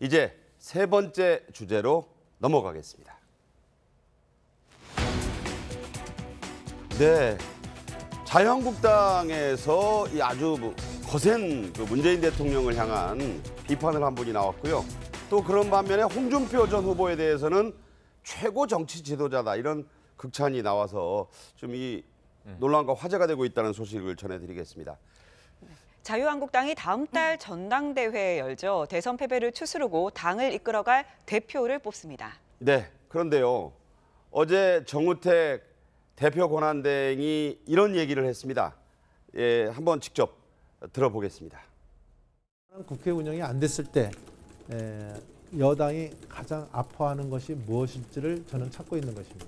이제 세 번째 주제로 넘어가겠습니다. 네, 자유한국당에서 이 아주 거센 문재인 대통령을 향한 비판을 한 분이 나왔고요. 또 그런 반면에 홍준표 전 후보에 대해서는 최고 정치 지도자다 이런 극찬이 나와서 좀 이 논란과 화제가 되고 있다는 소식을 전해드리겠습니다. 자유한국당이 다음 달 전당대회 열죠. 대선 패배를 추스르고 당을 이끌어갈 대표를 뽑습니다. 네, 그런데요. 어제 정우택 대표 권한대행이 이런 얘기를 했습니다. 예, 한번 직접 들어보겠습니다. 국회 운영이 안 됐을 때 여당이 가장 아파하는 것이 무엇일지를 저는 찾고 있는 것입니다.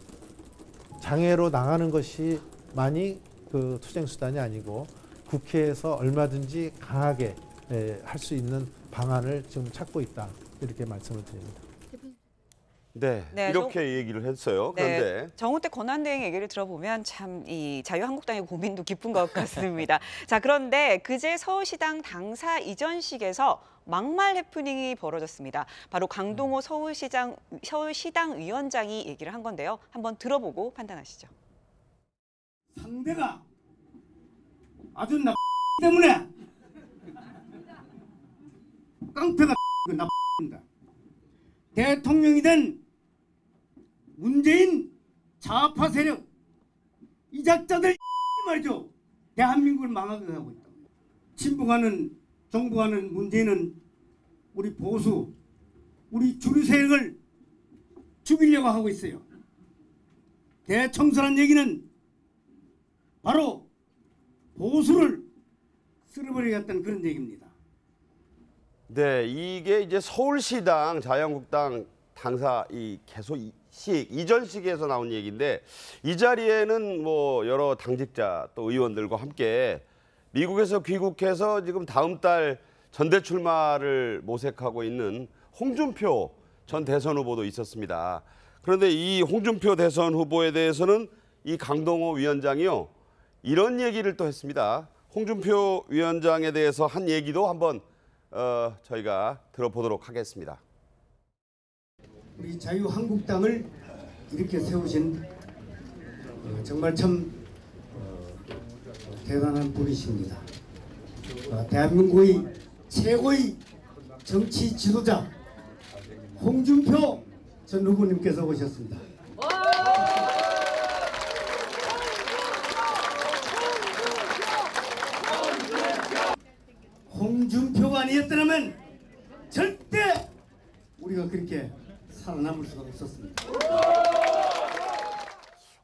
장애로 나가는 것이만이 그 투쟁 수단이 아니고 국회에서 얼마든지 강하게 할 수 있는 방안을 지금 찾고 있다. 이렇게 말씀을 드립니다. 네, 이렇게 얘기를 했어요. 그런데 정우택 권한대행 얘기를 들어보면 참 이 자유한국당의 고민도 깊은 것 같습니다. 자, 그런데 그제 서울시당 당사 이전식에서 막말 해프닝이 벌어졌습니다. 바로 강동호 서울시당 위원장이 얘기를 한 건데요. 한번 들어보고 판단하시죠. 상대가 아주 나 때문에 깡패가 나입니다. 대통령이 된 문재인 좌파 세력 이작자들 말이죠. 대한민국을 망하게 하고 있다. 친북하는 정부하는 문재인은 우리 보수, 우리 주류 세력을 죽이려고 하고 있어요. 대청소란 얘기는 바로 보수를 쓸어버리겠다는 그런 얘기입니다. 네, 이게 이제 서울시당 자유한국당 당사 이 개소식 이전식에서 나온 얘기인데 이 자리에는 뭐 여러 당직자 또 의원들과 함께 미국에서 귀국해서 지금 다음 달 전대 출마를 모색하고 있는 홍준표 전 대선 후보도 있었습니다. 그런데 이 홍준표 대선 후보에 대해서는 이 강동호 위원장이요 이런 얘기를 또 했습니다. 홍준표 위원장에 대해서 한 얘기도 한번 저희가 들어보도록 하겠습니다. 우리 자유한국당을 이렇게 세우신 정말 참 대단한 분이십니다. 대한민국의 최고의 정치 지도자 홍준표 전 후보님께서 오셨습니다. 홍준표가 아니었더라면 절대 우리가 그렇게 살아남을 수가 없었습니다.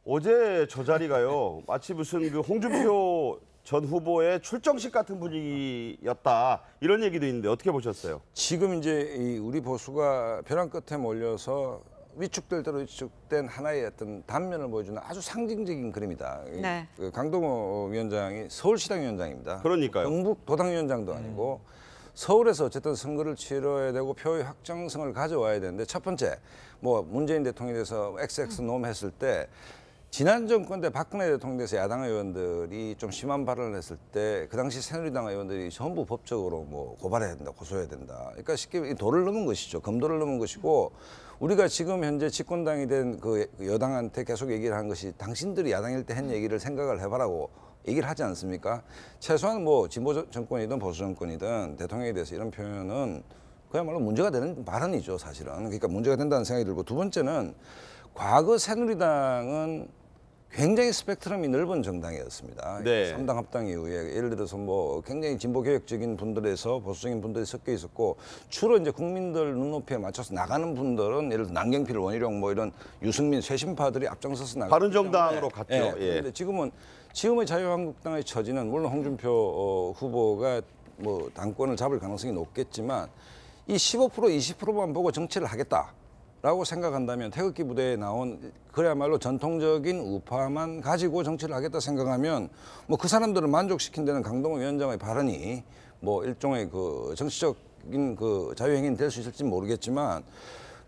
어제 저 자리가요 마치 무슨 그 홍준표 전 후보의 출정식 같은 분위기였다 이런 얘기도 있는데 어떻게 보셨어요? 지금 이제 우리 보수가 벼랑 끝에 몰려서 위축될 대로 위축된 하나의 어떤 단면을 보여주는 아주 상징적인 그림이다. 네. 그 강동호 위원장이 서울시당 위원장입니다. 그러니까요. 경북 도당위원장도 아니고 서울에서 어쨌든 선거를 치러야 되고 표의 확정성을 가져와야 되는데 첫 번째 뭐 문재인 대통령에 대해서 XX 놈 했을 때 지난 정권 때 박근혜 대통령에 대해서 야당 의원들이 좀 심한 발언을 했을 때 그 당시 새누리당 의원들이 전부 법적으로 뭐 고발해야 된다, 고소해야 된다. 그러니까 쉽게 도를 넘은 것이죠. 검도를 넘은 것이고 우리가 지금 현재 집권당이 된 그 여당한테 계속 얘기를 한 것이 당신들이 야당일 때 한 얘기를 생각을 해봐라고 얘기를 하지 않습니까? 최소한 뭐 진보 정권이든 보수 정권이든 대통령에 대해서 이런 표현은 그야말로 문제가 되는 발언이죠, 사실은. 그러니까 문제가 된다는 생각이 들고 두 번째는 과거 새누리당은 굉장히 스펙트럼이 넓은 정당이었습니다. 네. 3당 합당 이후에 예를 들어서 뭐 굉장히 진보 개혁적인 분들에서 보수적인 분들이 섞여 있었고 주로 이제 국민들 눈높이에 맞춰서 나가는 분들은 예를 들어 남경필, 원희룡 뭐 이런 유승민 쇄신파들이 앞장서서 나가고 바른정당으로 갔죠. 예. 예. 그런데 지금의 자유한국당의 처지는 물론 홍준표 후보가 뭐 당권을 잡을 가능성이 높겠지만 이 15% 20%만 보고 정치를 하겠다라고 생각한다면 태극기 부대에 나온 그야말로 전통적인 우파만 가지고 정치를 하겠다 생각하면 뭐 그 사람들을 만족시킨 데는 강동호 위원장의 발언이 뭐 일종의 그 정치적인 그 자유행위는 될 수 있을지 모르겠지만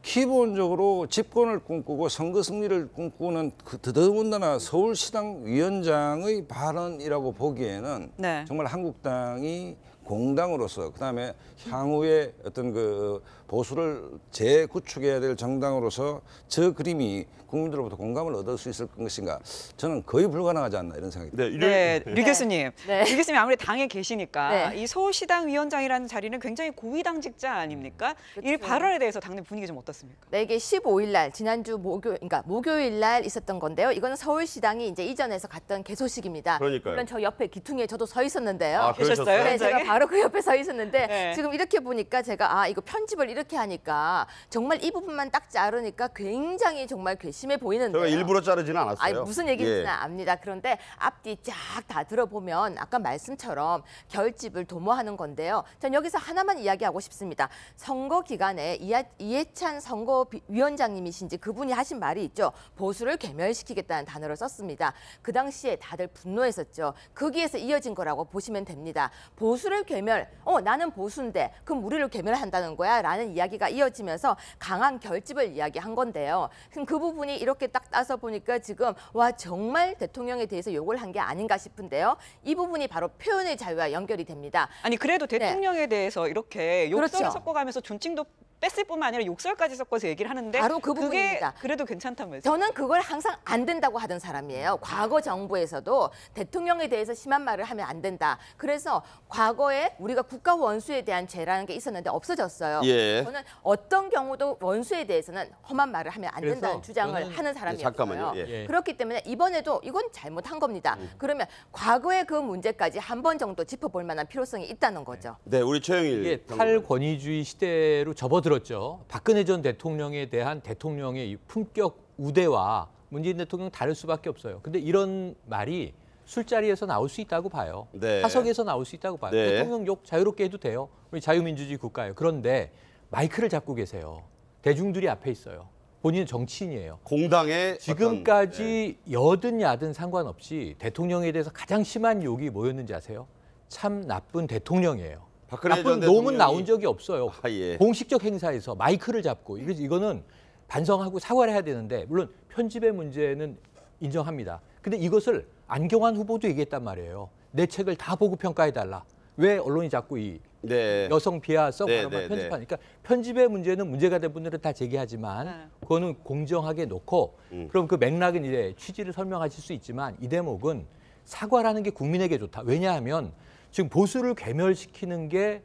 기본적으로 집권을 꿈꾸고 선거 승리를 꿈꾸는 그 더더군다나 서울시당 위원장의 발언이라고 보기에는 네. 정말 한국당이 공당으로서 그다음에 향후에 어떤 그 보수를 재구축해야 될 정당으로서 저 그림이 국민들로부터 공감을 얻을 수 있을 것인가? 저는 거의 불가능하지 않나 이런 생각이 듭니다. 네, 류 교수님. 네. 류 교수님 아무래도 당에 계시니까 네. 이 서울시당 위원장이라는 자리는 굉장히 고위당직자 아닙니까? 이 그렇죠. 발언에 대해서 당내 분위기 좀 어떻습니까? 네, 이게 15일 날 지난주 그러니까 목요일 날 있었던 건데요. 이거는 서울시당이 이제 이전에서 갔던 개소식입니다. 그러니까요. 물론 저 옆에 기퉁이에 저도 서 있었는데요. 아, 계셨어요? 그러셨어요? 네, 제가 현장에? 바로 그 옆에 서 있었는데 네. 지금 이렇게 보니까 제가 이거 편집을 이렇게 하니까 정말 이 부분만 딱 자르니까 굉장히 정말 괘씸해 보이는데요. 제가 일부러 자르지는 않았어요. 아니, 무슨 얘기인지는 예. 압니다. 그런데 앞뒤 쫙 다 들어보면 아까 말씀처럼 결집을 도모하는 건데요. 전 여기서 하나만 이야기하고 싶습니다. 선거 기간에 이해찬 선거위원장님이신지 그분이 하신 말이 있죠. 보수를 괴멸시키겠다는 단어를 썼습니다. 그 당시에 다들 분노했었죠. 거기에서 이어진 거라고 보시면 됩니다. 보수를 나는 보수인데 그럼 우리를 괴멸한다는 거야? 라는 이야기가 이어지면서 강한 결집을 이야기한 건데요. 그럼 그 부분이 이렇게 딱 따서 보니까 지금 와 정말 대통령에 대해서 욕을 한 게 아닌가 싶은데요. 이 부분이 바로 표현의 자유와 연결이 됩니다. 아니 그래도 대통령에 대해서 이렇게 욕설을 그렇죠. 섞어가면서 존칭도 뺐을 뿐만 아니라 욕설까지 섞어서 얘기를 하는데 바로 그 그게 부분입니다. 그래도 괜찮다면서요? 저는 그걸 항상 안 된다고 하던 사람이에요. 과거 정부에서도 대통령에 대해서 심한 말을 하면 안 된다. 그래서 과거에 우리가 국가 원수에 대한 죄라는 게 있었는데 없어졌어요. 예. 저는 어떤 경우도 원수에 대해서는 험한 말을 하면 안 된다는 그래서 주장을 저는- 하는 사람이었어요. 잠깐만요. 예. 예. 그렇기 때문에 이번에도 이건 잘못한 겁니다. 그러면 과거의 그 문제까지 한 번 정도 짚어볼 만한 필요성이 있다는 거죠. 네, 우리 최영일. 이게 탈권위주의 시대로 접어들었죠. 박근혜 전 대통령에 대한 대통령의 이 품격 우대와 문재인 대통령 다를 수밖에 없어요. 근데 이런 말이 술자리에서 나올 수 있다고 봐요. 네. 사석에서 나올 수 있다고 봐요. 네. 대통령 욕 자유롭게 해도 돼요. 우리 자유민주주의 국가예요. 그런데 마이크를 잡고 계세요. 대중들이 앞에 있어요. 본인은 정치인이에요. 공당의 지금까지 여든 야든 상관없이 대통령에 대해서 가장 심한 욕이 뭐였는지 아세요? 참 나쁜 대통령이에요. 박근혜 전 나쁜 대통령이 놈은 나온 적이 없어요. 예. 공식적 행사에서 마이크를 잡고 이거는 반성하고 사과를 해야 되는데 물론 편집의 문제는 인정합니다. 근데 이것을 안경환 후보도 얘기했단 말이에요. 내 책을 다 보고 평가해달라. 왜 언론이 자꾸 이 네. 여성 비하 썩 네, 발언만 네, 편집하니까 편집의 문제는 문제가 된 분들은 다 제기하지만 네. 그거는 공정하게 놓고 그럼 그 맥락은 이제 취지를 설명하실 수 있지만 이 대목은 사과라는 게 국민에게 좋다. 왜냐하면 지금 보수를 괴멸시키는 게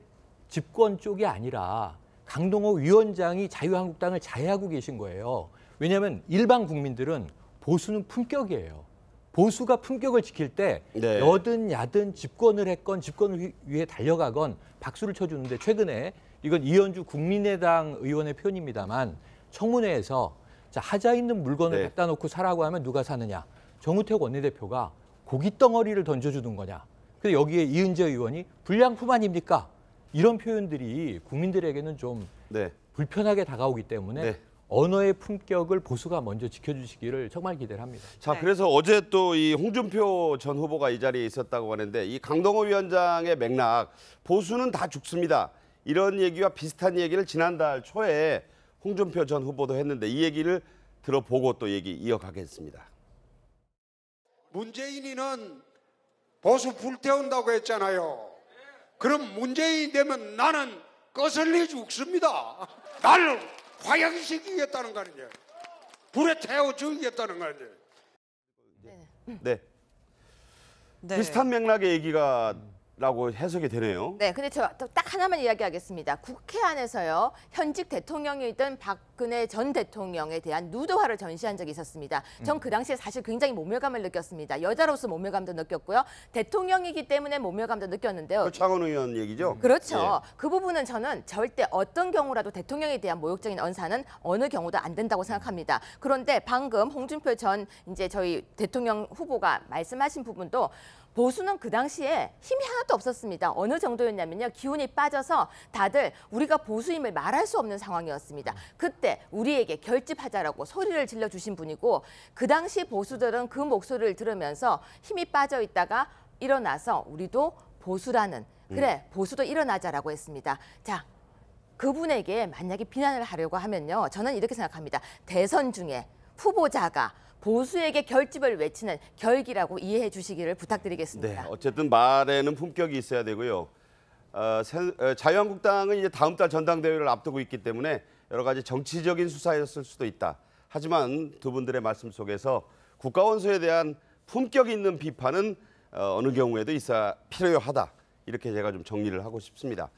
집권 쪽이 아니라 강동호 위원장이 자유한국당을 자해하고 계신 거예요. 왜냐하면 일반 국민들은 보수는 품격이에요. 보수가 품격을 지킬 때 네. 여든 야든 집권을 했건 집권을 위해 달려가건 박수를 쳐주는데 최근에 이건 이현주 국민의당 의원의 표현입니다만 청문회에서 자, 하자 있는 물건을 네. 갖다 놓고 사라고 하면 누가 사느냐. 정우택 원내대표가 고깃 덩어리를 던져주는 거냐. 근데 여기에 이은재 의원이 불량품 아닙니까? 이런 표현들이 국민들에게는 좀 네. 불편하게 다가오기 때문에 네. 언어의 품격을 보수가 먼저 지켜주시기를 정말 기대를 합니다. 자, 네. 그래서 어제 또 이 홍준표 전 후보가 이 자리에 있었다고 하는데 이 강동호 위원장의 맥락 보수는 다 죽습니다. 이런 얘기와 비슷한 얘기를 지난달 초에 홍준표 전 후보도 했는데 이 얘기를 들어보고 또 얘기 이어가겠습니다. 문재인이는 보수 불태운다고 했잖아요. 그럼 문재인이 되면 나는 거슬려 죽습니다. 나를 화양시키겠다는 거 아니에요. 불에 태워 죽이겠다는 거 아니에요. 네. 네. 비슷한 맥락의 얘기가라고 해석이 되네요. 네, 근데 저 딱 하나만 이야기하겠습니다. 국회 안에서요, 현직 대통령이던 박근혜 전 대통령에 대한 누드화를 전시한 적이 있었습니다. 전 그 당시에 사실 굉장히 모멸감을 느꼈습니다. 여자로서 모멸감도 느꼈고요. 대통령이기 때문에 모멸감도 느꼈는데요. 그 창원 의원 얘기죠? 그렇죠. 그 부분은 저는 절대 어떤 경우라도 대통령에 대한 모욕적인 언사는 어느 경우도 안 된다고 생각합니다. 그런데 방금 홍준표 전 이제 저희 대통령 후보가 말씀하신 부분도 보수는 그 당시에 힘이 하나도 없었습니다. 어느 정도였냐면요. 기운이 빠져서 다들 우리가 보수임을 말할 수 없는 상황이었습니다. 그때 우리에게 결집하자라고 소리를 질러주신 분이고 그 당시 보수들은 그 목소리를 들으면서 힘이 빠져 있다가 일어나서 우리도 보수라는 그래 보수도 일어나자라고 했습니다. 자, 그분에게 만약에 비난을 하려고 하면요. 저는 이렇게 생각합니다. 대선 중에 후보자가 보수에게 결집을 외치는 결기라고 이해해 주시기를 부탁드리겠습니다. 네, 어쨌든 말에는 품격이 있어야 되고요. 자유한국당은 이제 다음 달 전당대회를 앞두고 있기 때문에 여러 가지 정치적인 수사였을 수도 있다. 하지만 두 분들의 말씀 속에서 국가원수에 대한 품격 있는 비판은 어느 경우에도 있어야 필요하다. 이렇게 제가 좀 정리를 하고 싶습니다.